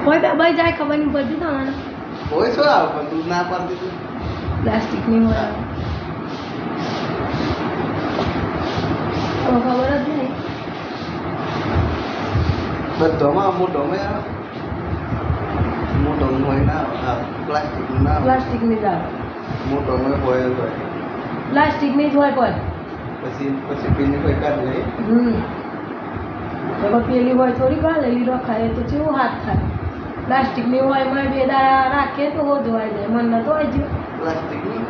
હોય દબાઈ જાય ખબર નહીં પડતી તમને હોય શું આવે પણ તું ના પાડતી તું પ્લાસ્ટિકની હોય તો ખબર જ નહીં બધામાં મોટોમાં આવે મોટોમાં હોય ના આવે પ્લાસ્ટિકનું ના આવે પ્લાસ્ટિકની જ આવે મોટોમાં હોય જ હોય પ્લાસ્ટિકની જ હોય પણ પછી પેલી કોઈ કાઢ લે તો પેલી હોય થોડી ગાલેલી રખાય તો કેવું હાથ થાય પ્લાસ્ટિકની હોય એમાં બે દાડા રાખીએ તો ધોવાઈ જાય મને તો હોય જ પ્લાસ્ટિકની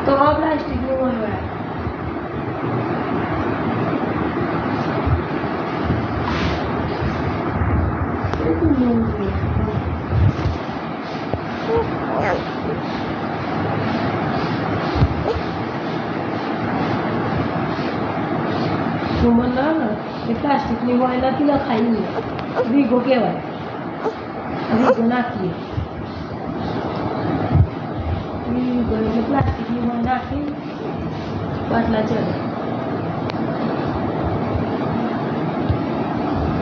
તો આ પ્લાસ્ટિકની હોય હોય સુમન ના ને એ પ્લાસ્ટિકની હોય નથી લખાઈ વીગો કહેવાય વીગો નાખીએ વીગો એટલે પ્લાસ્ટિકની હોય નાખી બાટલા ચડે